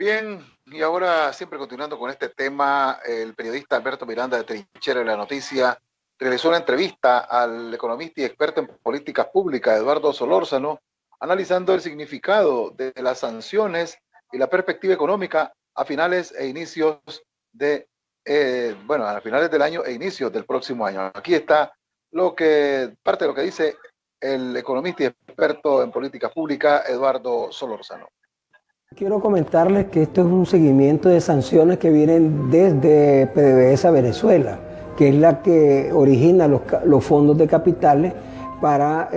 Bien, y ahora siempre continuando con este tema, el periodista Alberto Miranda de Trinchera de la Noticia realizó una entrevista al economista y experto en políticas públicas Eduardo Solórzano, analizando el significado de las sanciones y la perspectiva económica a finales e inicios de, a finales del año e inicios del próximo año. Aquí está parte de lo que dice el economista y experto en políticas públicas Eduardo Solórzano. Quiero comentarles que esto es un seguimiento de sanciones que vienen desde PDVSA Venezuela, que es la que origina los fondos de capitales para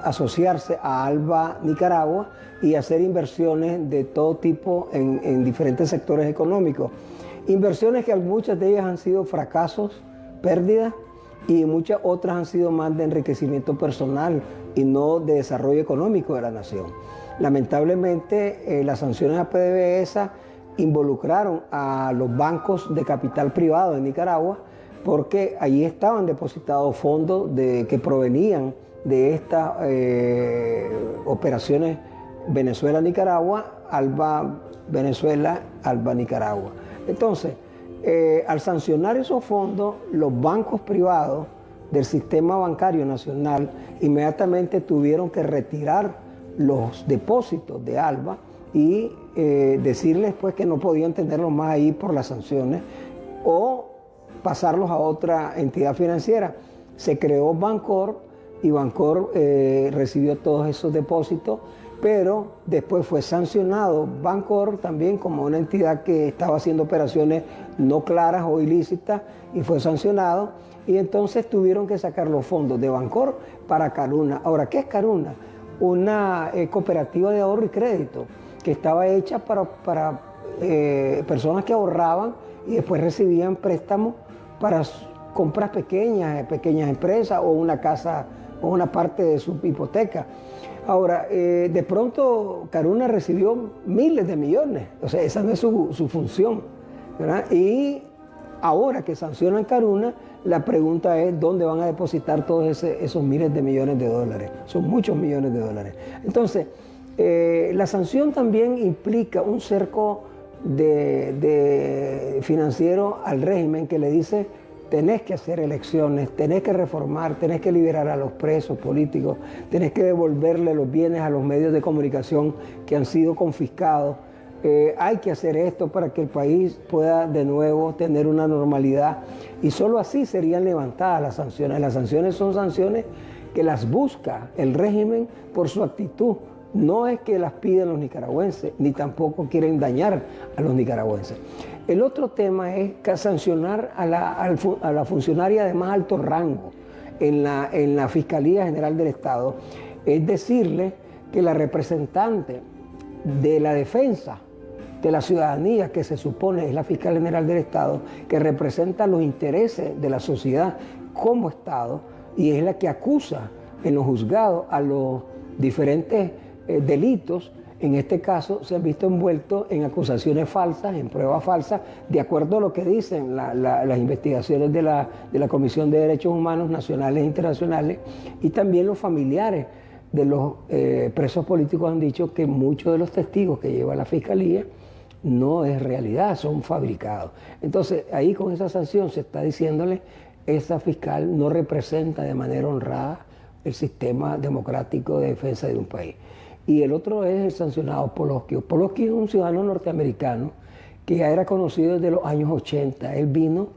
asociarse a ALBA Nicaragua y hacer inversiones de todo tipo en diferentes sectores económicos. Inversiones que muchas de ellas han sido fracasos, pérdidas, y muchas otras han sido más de enriquecimiento personal y no de desarrollo económico de la nación. Lamentablemente, las sanciones a PDVSA involucraron a los bancos de capital privado de Nicaragua porque allí estaban depositados fondos que provenían de estas operaciones Venezuela-Nicaragua, ALBA Venezuela, ALBA Nicaragua. Entonces, al sancionar esos fondos, los bancos privados del sistema bancario nacional inmediatamente tuvieron que retirar los depósitos de ALBA y decirles pues que no podían tenerlos más ahí por las sanciones o pasarlos a otra entidad financiera. Se creó Bancor y Bancor recibió todos esos depósitos, pero después fue sancionado Bancor también como una entidad que estaba haciendo operaciones no claras o ilícitas y fue sancionado, y entonces tuvieron que sacar los fondos de Bancor para Caruna. Ahora, ¿qué es Caruna? Una cooperativa de ahorro y crédito que estaba hecha para personas que ahorraban y después recibían préstamos para compras pequeñas empresas o una casa o una parte de su hipoteca. Ahora, de pronto Caruna recibió miles de millones, o sea, esa no es su función, ¿verdad? Y ahora que sancionan Caruna, la pregunta es dónde van a depositar todos esos miles de millones de dólares. Son muchos millones de dólares. Entonces, la sanción también implica un cerco financiero al régimen que le dice: tenés que hacer elecciones, tenés que reformar, tenés que liberar a los presos políticos, tenés que devolverle los bienes a los medios de comunicación que han sido confiscados. Hay que hacer esto para que el país pueda de nuevo tener una normalidad, y solo así serían levantadas las sanciones. Las sanciones son sanciones que las busca el régimen por su actitud. No es que las piden los nicaragüenses, ni tampoco quieren dañar a los nicaragüenses. El otro tema es sancionar a la funcionaria de más alto rango en la Fiscalía General del Estado. Es decirle que la representante de la defensa de la ciudadanía, que se supone es la Fiscal General del Estado, que representa los intereses de la sociedad como Estado y es la que acusa en los juzgados a los diferentes delitos, en este caso se han visto envueltos en acusaciones falsas, en pruebas falsas, de acuerdo a lo que dicen las investigaciones de la Comisión de Derechos Humanos nacionales e internacionales, y también los familiares de los presos políticos han dicho que muchos de los testigos que lleva la Fiscalía no es realidad, son fabricados. Entonces, ahí con esa sanción se está diciéndole: esa fiscal no representa de manera honrada el sistema democrático de defensa de un país. Y el otro es el sancionado Poloski. Poloski es un ciudadano norteamericano que ya era conocido desde los años 80. Él vino,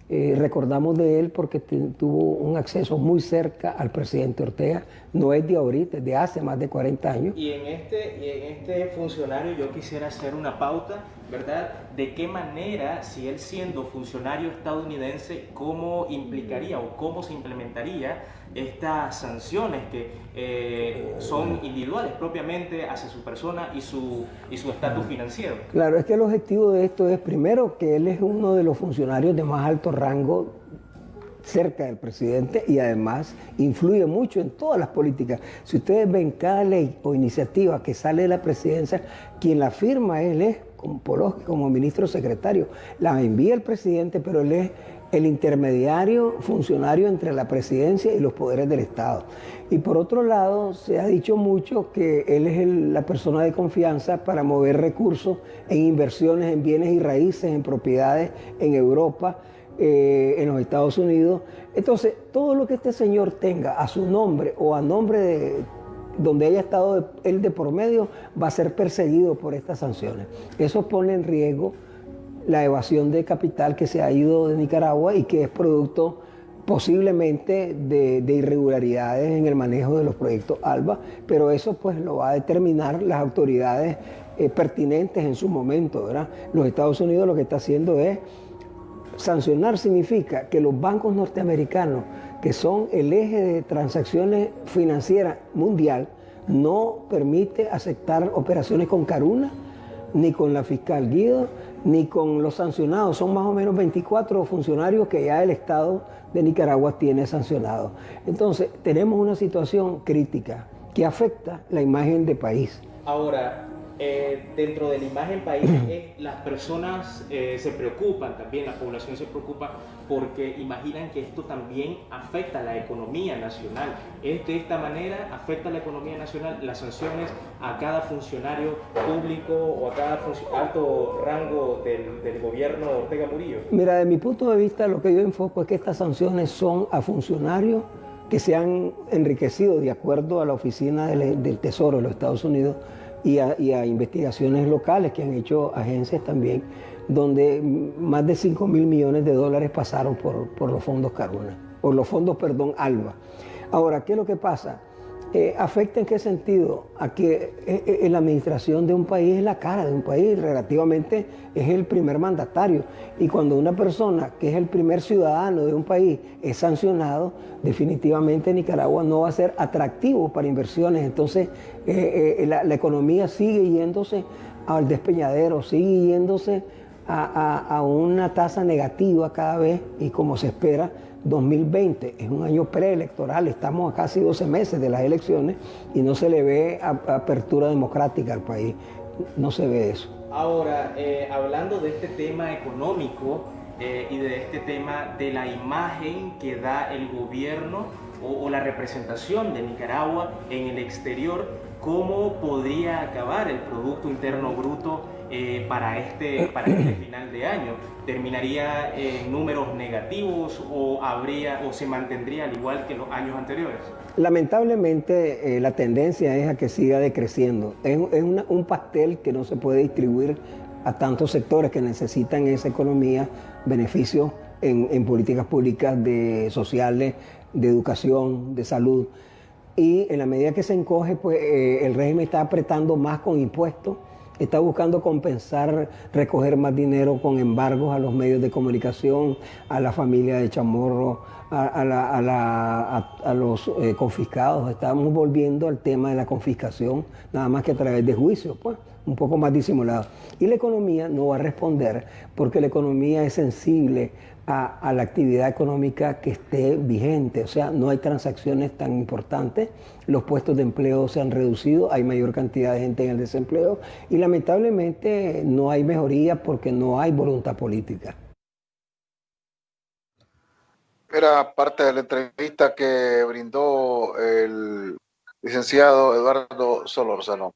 recordamos de él porque tuvo un acceso muy cerca al presidente Ortega. No es de ahorita, es de hace más de 40 años. Y en este funcionario yo quisiera hacer una pauta, ¿verdad? De qué manera, si él siendo funcionario estadounidense, cómo implicaría o cómo se implementaría estas sanciones que son individuales propiamente hacia su persona y su estatus financiero. Claro, es que el objetivo de esto es, primero, que él es uno de los funcionarios de más alto rango cerca del presidente y además influye mucho en todas las políticas. Si ustedes ven cada ley o iniciativa que sale de la presidencia, quien la firma él es como Poloski, como ministro secretario. La envía el presidente, pero él es el intermediario funcionario entre la presidencia y los poderes del Estado. Y por otro lado, se ha dicho mucho que él es la persona de confianza para mover recursos en inversiones en bienes y raíces, en propiedades en Europa, en los Estados Unidos. Entonces, todo lo que este señor tenga a su nombre o a nombre de donde haya estado él de por medio, va a ser perseguido por estas sanciones. Eso pone en riesgo la evasión de capital que se ha ido de Nicaragua y que es producto posiblemente de irregularidades en el manejo de los proyectos ALBA, pero eso pues lo va a determinar las autoridades pertinentes en su momento, ¿verdad? Los Estados Unidos lo que está haciendo es sancionar, significa que los bancos norteamericanos, que son el eje de transacciones financieras mundial, no permite aceptar operaciones con Caruna, ni con la fiscal Guido, ni con los sancionados. Son más o menos 24 funcionarios que ya el Estado de Nicaragua tiene sancionados. Entonces, tenemos una situación crítica que afecta la imagen de país. Ahora, dentro de la imagen país, las personas se preocupan también, la población se preocupa porque imaginan que esto también afecta a la economía nacional. ¿Es de esta manera afecta a la economía nacional las sanciones a cada funcionario público o a cada alto rango del gobierno Ortega Murillo? Mira, de mi punto de vista, lo que yo enfoco es que estas sanciones son a funcionarios que se han enriquecido de acuerdo a la Oficina del Tesoro de los Estados Unidos y a investigaciones locales que han hecho agencias también, donde más de 5.000 millones de dólares pasaron por los fondos Caruna, por los fondos, perdón, ALBA. Ahora, ¿qué es lo que pasa? ¿Afecta en qué sentido? A que la administración de un país es la cara de un país, relativamente es el primer mandatario. Y cuando una persona que es el primer ciudadano de un país es sancionado, definitivamente Nicaragua no va a ser atractivo para inversiones. Entonces la economía sigue yéndose al despeñadero, sigue yéndose a una tasa negativa cada vez, y como se espera, 2020 es un año preelectoral, estamos a casi 12 meses de las elecciones y no se le ve apertura democrática al país, no se ve eso. Ahora, hablando de este tema económico y de este tema de la imagen que da el gobierno o la representación de Nicaragua en el exterior, ¿cómo podría acabar el Producto Interno Bruto para este final de año? ¿Terminaría en números negativos o se mantendría al igual que los años anteriores? Lamentablemente la tendencia es a que siga decreciendo. Es un pastel que no se puede distribuir a tantos sectores que necesitan en esa economía beneficios en políticas públicas sociales, de educación, de salud. Y en la medida que se encoge, pues el régimen está apretando más con impuestos, está buscando compensar, recoger más dinero con embargos a los medios de comunicación, a la familia de Chamorro, a los confiscados. Estamos volviendo al tema de la confiscación, nada más que a través de juicios, pues, un poco más disimulado. Y la economía no va a responder porque la economía es sensible a la actividad económica que esté vigente. O sea, no hay transacciones tan importantes, los puestos de empleo se han reducido, hay mayor cantidad de gente en el desempleo y lamentablemente no hay mejoría porque no hay voluntad política. Era parte de la entrevista que brindó el licenciado Eduardo Solórzano.